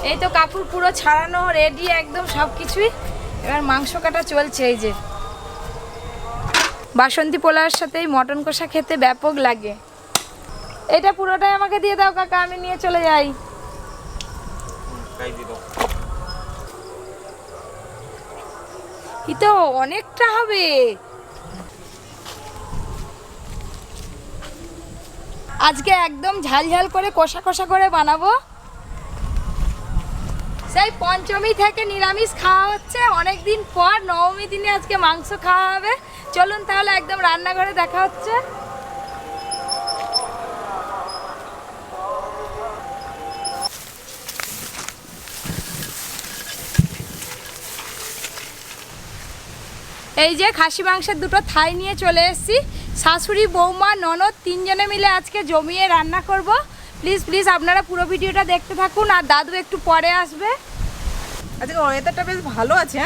এই তো কাপড় পুরো ছাড়ানো রেডি একদম সবকিছুই। এবার মাংস কাটা চলছে। এই যে বাসন্তী পোলাওয়ের সাথে এই মটন কষা খেতে ব্যাপক লাগে। এটা পুরোটাই আমাকে দিয়ে দাও কাকা, আমি নিয়ে চলে যাই। এই তো অনেকটা হবে। আজকে একদম ঝাল ঝাল করে কষা কষা করে বানাবো। সেই পঞ্চমী থেকে নিরামিষ খাওয়া হচ্ছে, অনেকদিন পর নবমী দিনে আজকে মাংস খাওয়া হবে। চলুন তাহলে একদম রান্নাঘরে দেখা হচ্ছে। এই যে খাসি মাংসের দুটো থাই নিয়ে চলে এসেছি। শাশুড়ি, বৌমা, ননদ তিনজনে মিলে আজকে জমিয়ে রান্না করব। প্লিজ প্লিজ আপনারা পুরো ভিডিওটা দেখতে থাকুন। আর দাদু একটু পরে আসবে। আজকে ওয়েদারটা বেশ ভালো আছে।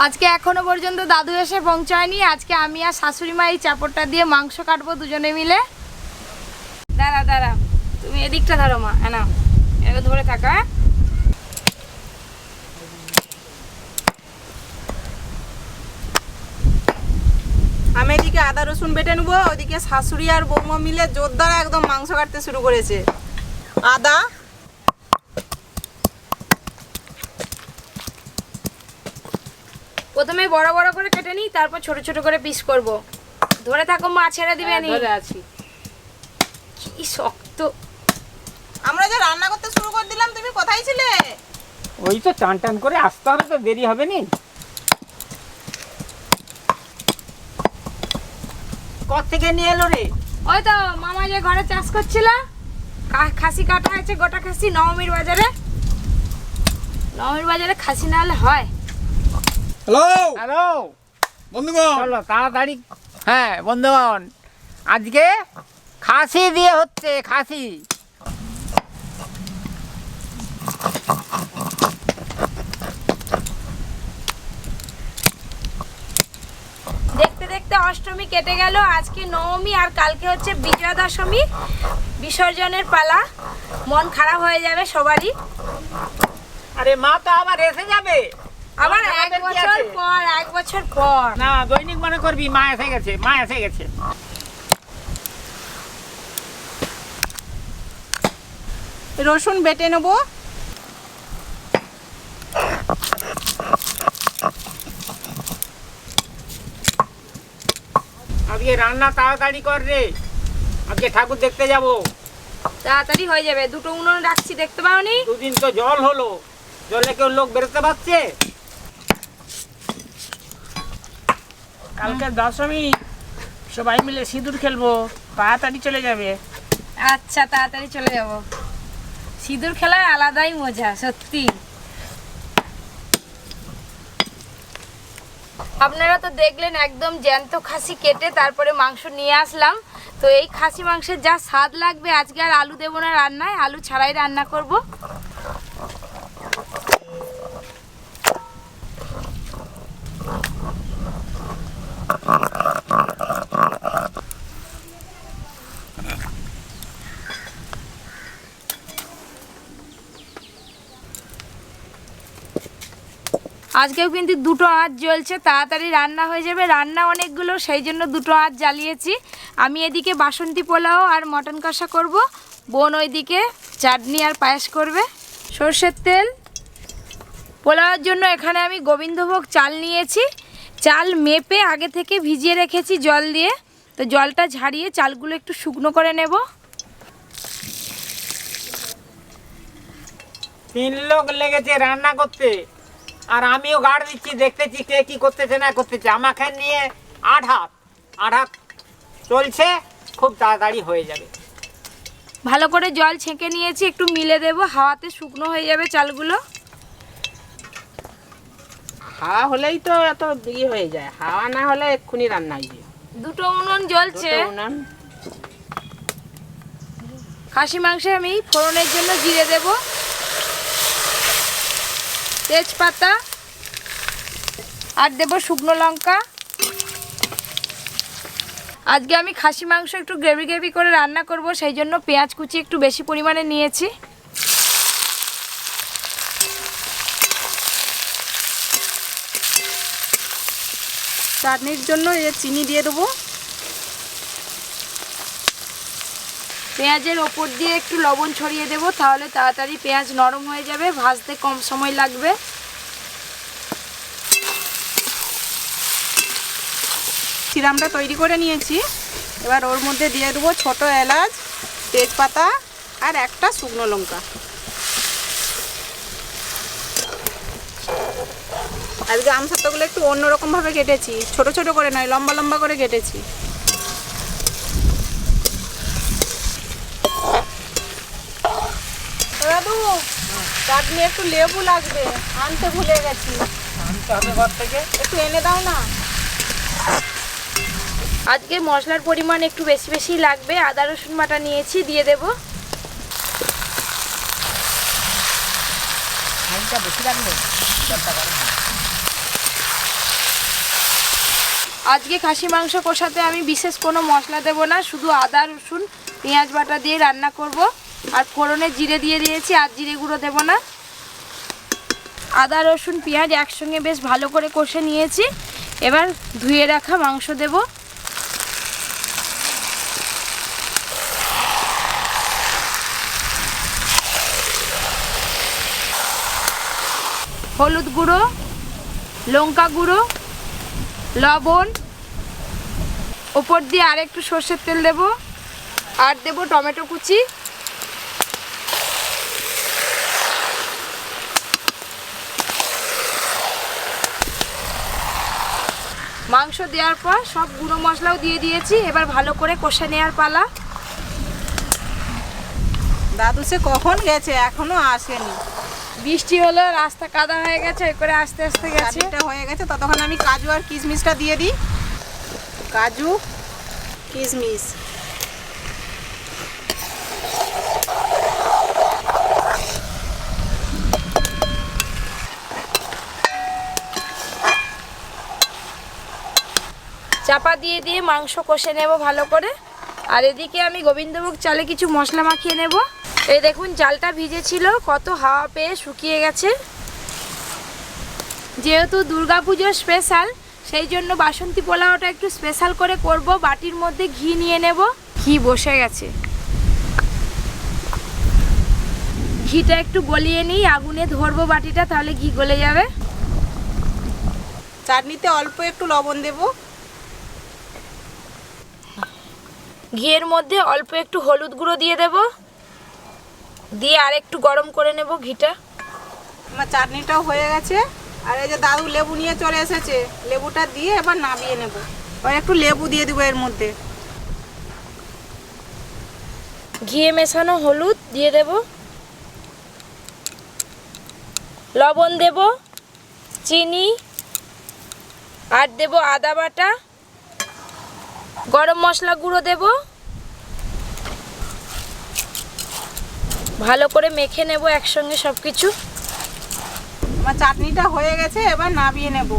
আজকে এখনো পর্যন্ত দাদু এসে পৌঁছায়নি। আজকে আমি আর শাশুড়ি মা এই চাপড়টা দিয়ে মাংস কাটবো দুজনে মিলে। দাঁড়া দাঁড়া, তুমি এদিকটা ধরো মা। হ্যাঁ না, এবার ধরে থাকা। আমি এদিকে আদা রসুন বেটে নেবো, ওইদিকে শাশুড়ি আর বৌমা মিলে জোরদার একদম মাংস কাটতে শুরু করেছে। আদা, প্রথমে বড় বড় করে কেটে নিই, তারপর ছোট ছোট করে পিস করব। ধরে থাকো মা, ছেড়ে দিবে নি। ধরে আছি। কি শক্ত। আমরা যে রান্না করতে শুরু করে দিলাম, তুমি কোথায় ছিলে? ওই তো টান টান করে আসতে হবে, তো দেরি হবে নি। কত থেকে নিয়ে এলো রে? ওই তো মামা যে ঘরে চাষ করছিল, খাসি কাটা হয়েছে, গোটা খাসি। নবমীর বাজারে, নবমীর বাজারে খাসি না হলে হয়? হ্যালো হ্যালো বন্ধুগণ, চলো তাড়াতাড়ি। হ্যাঁ বন্ধুগণ, আজকে খাসি দিয়ে হচ্ছে, খাসি। দেখতে দেখতে অষ্টমী কেটে গেল। আজকে নবমী আর কালকে হচ্ছে বিজয়া দশমী, বিসর্জনের পালা। মন খারাপ হয়ে যাবে সবারই। আরে মা তো আবার এসে যাবে, আবার এক বছর পর, এক বছর পর। না দৈনিক মনে করবি মা এসে গেছে, মা এসে গেছে। রসুন বেটে নেবো। আজকে রান্না তাড়াতাড়ি কর রে, আজকে ঠাকুর দেখতে যাব। তাড়াতাড়ি হয়ে যাবে। দুটো উনুন রাখছি, দেখতে পাওনি? দুদিন তো জল হলো, জলে কেউ লোক বেরোতে পারছে? কালকে দশমী, সবাই মিলে সিঁদুর খেলবো, তাড়াতাড়ি চলে যাবে। আচ্ছা তাড়াতাড়ি চলে যাব। সিঁদুর খেলার আলাদাই মজা সত্যি। আপনারা তো দেখলেন একদম জ্যান্ত খাসি কেটে তারপরে মাংস নিয়ে আসলাম। তো এই খাসি মাংসের যা স্বাদ লাগবে, আজকে আর আলু দেবো না রান্নায়, আলু ছাড়াই রান্না করব। আজকেও কিন্তু দুটো আঁচ জ্বলছে, তাড়াতাড়ি রান্না হয়ে যাবে। রান্না অনেকগুলো, সেই জন্য দুটো আঁচ জ্বালিয়েছি। আমি এদিকে বাসন্তী পোলাও আর মটন কষা করব, বোন ওইদিকে চাটনি আর পায়েস করবে। সর্ষের তেল পোলাওয়ের জন্য এখানে আমি গোবিন্দভোগ চাল নিয়েছি। চাল মেপে আগে থেকে ভিজিয়ে রেখেছি জল দিয়ে। তো জলটা ঝারিয়ে চালগুলো একটু শুকনো করে নেব। 3 লোক লেগেছে রান্না করতে, আর আমিও গাড় দিচ্ছি, দেখতেছি কে কি করতেছে না করতেছে। আমাকে নিয়ে 8 হাত চলছে, খুব তাড়াতাড়ি হয়ে যাবে। ভালো করে জল ছেঁকে নিয়েছি, একটু মিলে দেব, হাওয়াতে শুকনো হয়ে যাবে চালগুলো। হাওয়া হলেই তো এত ইয়ে হয়ে যায়, হাওয়া না হলে এক্ষুনি রান্না হয়ে যায়। দুটো উনুন জ্বলছে। খাসি মাংসে আমি ফোড়নের জন্য জিরে দেব, তেজপাতা, আর দেব শুকনো লঙ্কা। আজকে আমি খাসি মাংস একটু গ্রেভি গ্রেভি করে রান্না করব, সেই জন্য পেঁয়াজ কুচি একটু বেশি পরিমাণে নিয়েছি। চাটনির জন্য এই চিনি দিয়ে দেবো। পেঁয়াজের ওপর দিয়ে একটু লবণ ছড়িয়ে দেব, তাহলে তাড়াতাড়ি পেঁয়াজ নরম হয়ে যাবে, ভাজতে কম সময় লাগবে। সিরামটা তৈরি করে নিয়েছি, এবার ওর মধ্যে দিয়ে দেবো ছোট এলাচ, তেজপাতা আর একটা শুকনো লঙ্কা। আজকে আমসত্ত্বগুলো একটু অন্যরকমভাবে কেটেছি, ছোট ছোট করে নয়, লম্বা লম্বা করে কেটেছি। দাদু, চাটনি একটু লেবু লাগবে, আনতে ভুলে গেছি। আনতে হবে ঘর থেকে। একটু এনে দাও না। আজকে মশলার পরিমাণ একটু বেশি বেশি লাগবে। আদা রসুন বাটা নিয়েছি, দিয়ে দেব। আইনটা বেশি লাগবে, জলটা গরম হবে। আজকে খাসি মাংস কষাতে আমি বিশেষ কোনো মশলা দেব না, শুধু আদা রসুন পেঁয়াজ বাটা দিয়ে রান্না করব। আর ফোড়নে জিরে দিয়ে দিয়েছি, আর জিরে গুঁড়ো দেব না। আদা রসুন পেঁয়াজ একসঙ্গে বেশ ভালো করে কষে নিয়েছি। এবার ধুয়ে রাখা মাংস দেব। হলুদ গুঁড়ো, লঙ্কা গুঁড়ো, লবণ, ওপর দিয়ে আর একটু সর্ষের তেল দেব, আর দেব টমেটো কুচি। মাংস দেওয়ার পর সব গুঁড়ো মশলাও দিয়ে দিয়েছি, এবার ভালো করে কষে নেওয়ার পালা। দাদু সে কখন গেছে, এখনো আসেনি। বৃষ্টি হলো, রাস্তা কাদা হয়ে গেছে, ওই করে আস্তে আস্তে গেছে। চাটনিটা হয়ে গেছে, ততক্ষণ আমি কাজু আর কিশমিশটা দিয়ে দিই। কাজু, কিশমিশ, চাপা দিয়ে দিয়ে মাংস কষে নেব ভালো করে। আর এদিকে আমি গোবিন্দভোগ চালে কিছু মশলা মাখিয়ে নেব। এই দেখুন, চালটা ভিজে ছিল, কত হাওয়া পেয়ে শুকিয়ে গেছে। যেহেতু দুর্গাপুজোর স্পেশাল, সেই জন্য বাসন্তী পোলাওটা একটু স্পেশাল করে করব। বাটির মধ্যে ঘি নিয়ে নেব। ঘি বসে গেছে, ঘিটা একটু গলিয়ে নিই, আগুনে ধরবো বাটিটা, তাহলে ঘি গলে যাবে। চাটনিতে অল্প একটু লবণ দেব। ঘিয়ের মধ্যে অল্প একটু হলুদ গুঁড়ো দিয়ে দেব, দিয়ে আর একটু গরম করে নেব ঘিটা। আমার চাটনিটাও হয়ে গেছে। আর এই যে দাদু লেবু নিয়ে চলে এসেছে, লেবুটা দিয়ে এবার নামিয়ে নেব। আর একটু লেবু দিয়ে দেবো এর মধ্যে। ঘিয়ে মেশানো হলুদ দিয়ে দেব, লবণ দেব, চিনি, আর দেব আদা বাটা, গরম মশলা গুঁড়ো দেব। ভালো করে মেখে নেব একসঙ্গে সব কিছু। আমার চাটনিটা হয়ে গেছে, এবার নামিয়ে নেব।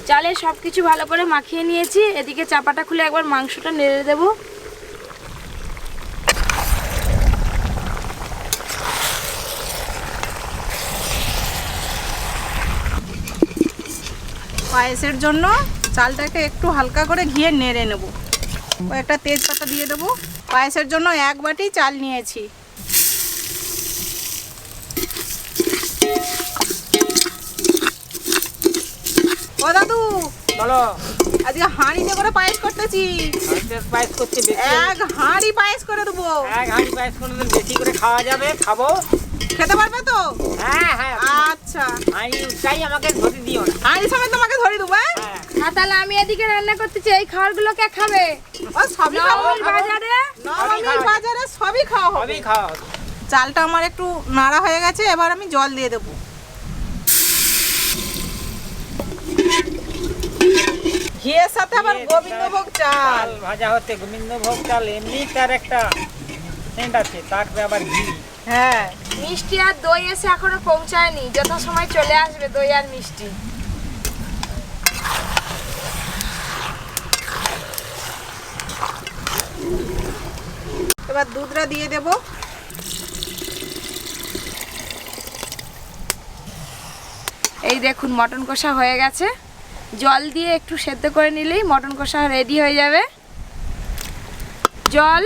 চালে সব কিছু ভালো করে মাখিয়ে নিয়েছি। এদিকে চাপাটা খুলে একবার মাংসটা নেড়ে দেব। পায়েসের জন্য চালটাকে একটু হালকা করে ঘিয়ে নেড়ে নেব। একটা তেজপাতা দিয়ে দেবো। পায়েসের জন্য 1 বাটি চাল নিয়েছি। ও দাদু, বলো। আজকে হাঁড়িতে করে পায়েস করতেছি। পায়েস করছি বেশি। 1 হাঁড়ি পায়েস করে দেবো। এক হাঁড়ি পায়েস করে দিলে বেশি করে খাওয়া যাবে, খাবো। খেতে পারবে তো? হ্যাঁ হ্যাঁ। আচ্ছা, হাঁড়ি চাই, আমাকে ধরে দিও না। হাঁড়ি সময় তোমাকে ধরে দেবো। হ্যাঁ। আর তাহলে আমি এদিকে রান্না করতেছি, এই খাবারগুলো কে খাবে? ও সবই খাবো। নবমীর বাজারে নবমীর বাজারে সবই খাওয়া হবে। সবই খাওয়া হবে। চালটা আমার একটু নাড়া হয়ে গেছে, এবার আমি জল দিয়ে দেবো। ঘিয়ের সাথে আবার গোবিন্দভোগ চাল। চাল ভাজা হচ্ছে, গোবিন্দভোগ চাল এমনি তার একটা সেন্ট আছে, তারপরে আবার ঘি। হ্যাঁ, মিষ্টি আর দই এসে এখনো পৌঁছায়নি, যথাসময় চলে আসবে দই আর মিষ্টি। এবার দুধটা দিয়ে দেব। এই দেখুন মটন কষা হয়ে গেছে, জল দিয়ে একটু সেদ্ধ করে নিলেই মটন কষা রেডি হয়ে যাবে। জল,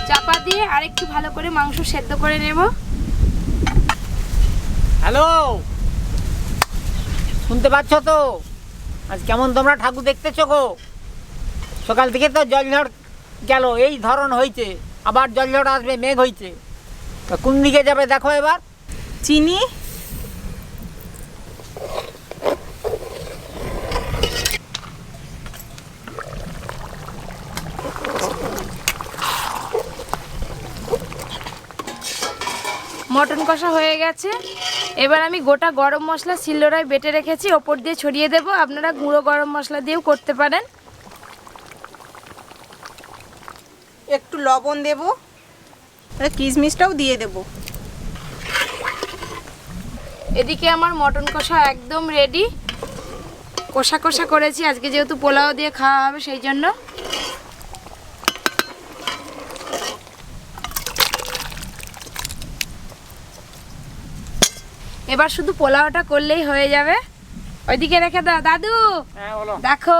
চাপা দিয়ে আরেকটু ভালো করে মাংস সেদ্ধ করে নেব। হ্যালো, শুনতে পাচ্ছ তো? আজ কেমন তোমরা ঠাকুর দেখতেছো গো? সকাল থেকে তো জলঝড় গেল, এই ধরন হয়েছে, আবার জলঝড় আসবে, মেঘ হয়েছে। তা কোন দিকে যাবে দেখো এবার। চিনি, মটন কষা হয়ে গেছে। এবার আমি গোটা গরম মশলা শিলনোড়ায় বেটে রেখেছি, ওপর দিয়ে ছড়িয়ে দেব। আপনারা গুঁড়ো গরম মশলা দিয়েও করতে পারেন। একটু লবণ দেব, কিশমিশটাও দিয়ে দেব। এদিকে আমার মটন কষা একদম রেডি। কষা কষা করেছি, আজকে যেহেতু পোলাও দিয়ে খাওয়া হবে সেই জন্য। এবার শুধু পোলাওটা করলেই হয়ে যাবে। ওইদিকে রেখে দাও দাদু। হ্যাঁ বলো। দেখো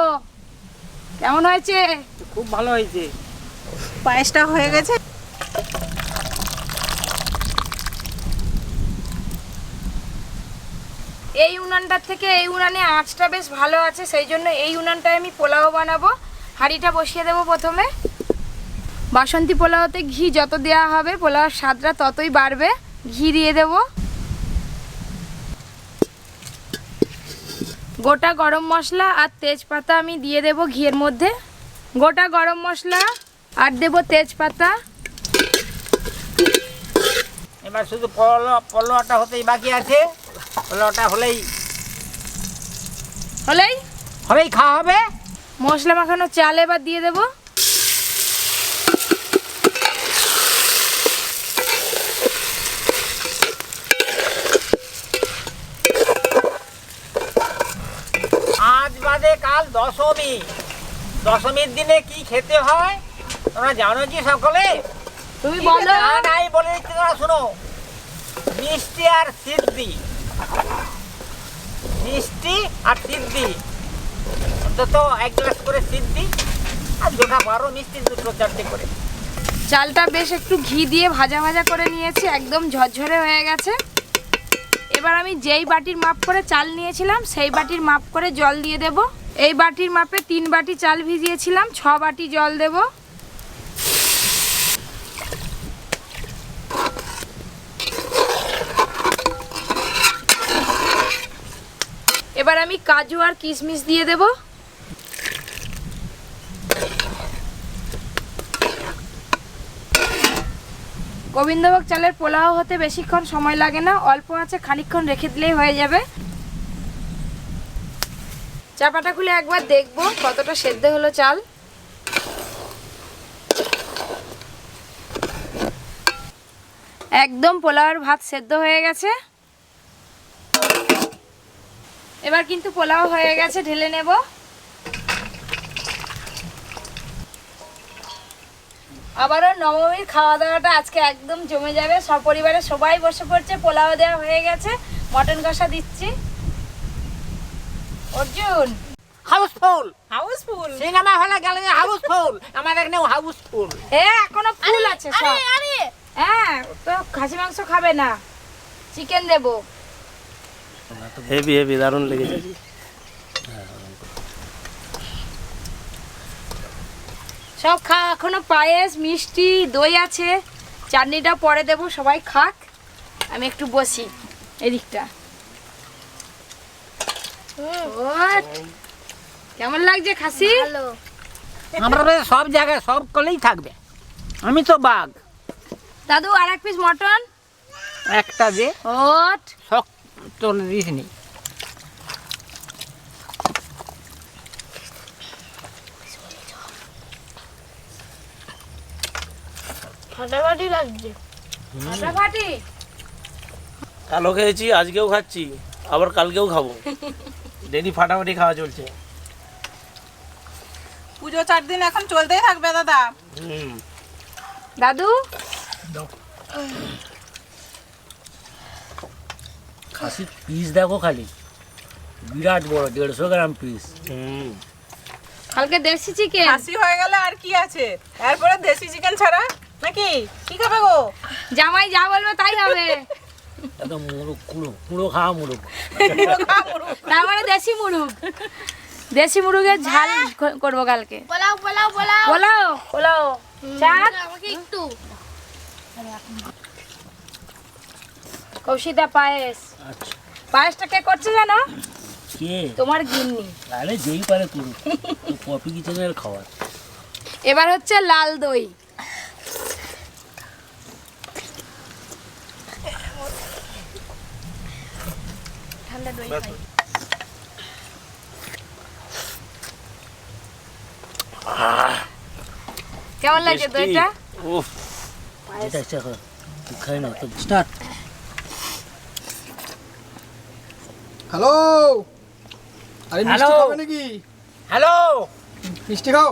কেমন হয়েছে। খুব ভালো হয়েছে। পায়েসটা হয়ে গেছে। এই উনানটার থেকে এই উনানে আঁচটা বেশ ভালো আছে, সেই জন্য এই উনানটায় আমি পোলাও বানাবো। হাঁড়িটা বসিয়ে দেবো প্রথমে। বাসন্তী পোলাওতে ঘি যত দেওয়া হবে পোলাওর স্বাদটা ততই বাড়বে। ঘি দিয়ে দেব। গোটা গরম মশলা আর তেজপাতা আমি দিয়ে দেব ঘিয়ের মধ্যে। গোটা গরম মশলা আর দেব তেজপাতা। এবার শুধু পোলাওটা হতেই বাকি আছে। পোলাওটা হলেই খাওয়া হবে। মশলা মাখানো চাল এবার দিয়ে দেব। আজ বাদে কাল দশমী। দশমীর দিনে কি খেতে হয় তোমরা জানো কি সকলে? তুমি বলো। নাই বলে দিচ্ছি, তোমরা শোনো। মিষ্টি আর সিদ্ধি, মিষ্টি আর সিদ্ধি, অন্তত 1 গ্লাস করে সিদ্ধি আর দুটা 12 মিষ্টি, 2-4টে করে। চালটা বেশ একটু ঘি দিয়ে ভাজা ভাজা করে নিয়েছি, একদম ঝরঝরে হয়ে গেছে। এবার আমি যেই বাটির মাপ করে চাল নিয়েছিলাম সেই বাটির মাপ করে জল দিয়ে দেব। এই বাটির মাপে 3 বাটি চাল ভিজিয়েছিলাম, 6 বাটি জল দেব। এবার আমি কাজু আর কিশমিশ দিয়ে দেব। গোবিন্দভোগ চালের পোলাও হতে বেশিক্ষণ সময় লাগে না, অল্প আছে খানিকক্ষণ রেখে দিলেই হয়ে যাবে। চাপাটা খুলে একবার দেখবো কতটা সেদ্ধ হলো চাল। একদম পোলাওর ভাত সেদ্ধ হয়ে গেছে। এবার কিন্তু পোলাও হয়ে গেছে, ঢেলে নেব। আবারও নবমীর খাওয়া দাওয়াটা আজকে একদম জমে যাবে। সপরিবারে সবাই বসে পড়ছে, পোলাও দেওয়া হয়ে গেছে, মটন কষা দিচ্ছি। Arjun Housefull, Housefull. সিনেমা হলে গেলে হাউসফুল, আমাদের এখানেও হাউসফুল। এখনো ফুল আছে সব। হ্যাঁ, তো খাসি মাংস খাবে না, চিকেন দেব। হেভি হেভি দারুণ লেগেছে। সব এখনো পায়েস, মিষ্টি, দই আছে, চাটনিটা পরে দেব। সবাই খাক, আমি একটু বসি এদিকটা। কেমন লাগছে খাসি? আমরা সব জায়গায় সব কলেই থাকবে। আমি তো বাঘ। দাদু আর 1 পিস মটন একটা যে ওট। শখ তোর দিস নি। ফাটাফাটি লাগছে। ফাটাফাটি। কালো খেয়েছি, আজকেও খাচ্ছি, আবার কালকেও খাবো। ডেলি ফাটাফাটি খাওয়া চলছে। পুজো 4 দিন এখন চলতেই থাকবে দাদা। দাদু খাসির পিস দেখো খালি, বিরাট বড়, 150 গ্রাম পিস। কালকে দেশি চিকেন। খাসি হয়ে গেলে আর কি আছে, এরপরে দেশি চিকেন ছাড়া নাকি কি খাবে গো? জামাই যা বলবে তাই হবে। একদম মুরগ, কুড়ো খাওয়া মুরগ। তার মানে দেশি মুরগ। দেশি মুরগের ঝাল করবো কালকে। পোলাও পোলাও পোলাও পোলাও পোলাও চাট আমাকে একটু কৌশিদা পায়েস। আচ্ছা, পায়েসটা কে করছে জানো? কে? তোমার গিন্নি। আরে যেই পারে করুক, তো পপি কিচেনের খাবার। এবার হচ্ছে লাল দই। ঠান্ডা দই খাই। কেমন লাগছে দইটা? উফ, এটা ইচ্ছা কর, তুই খাই না তো। স্টার্ট। হ্যালো, আরে মিষ্টি Hello? খাবে নাকি? হ্যালো। মিষ্টি খাও,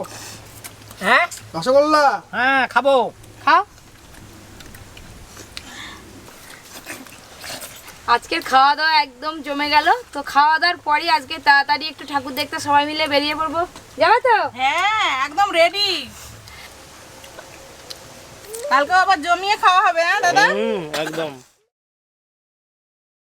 হ্যাঁ রসগোল্লা। হ্যাঁ খাবো। খাও। আজকের খাওয়া দাওয়া একদম জমে গেল। তো খাওয়া দাওয়ার পরই আজকে তাড়াতাড়ি একটু ঠাকুর দেখতে সবাই মিলে বেরিয়ে পড়বো। যাবে তো? হ্যাঁ একদম রেডি। কালকে আবার জমিয়ে খাওয়া হবে, হ্যাঁ দাদা? একদম।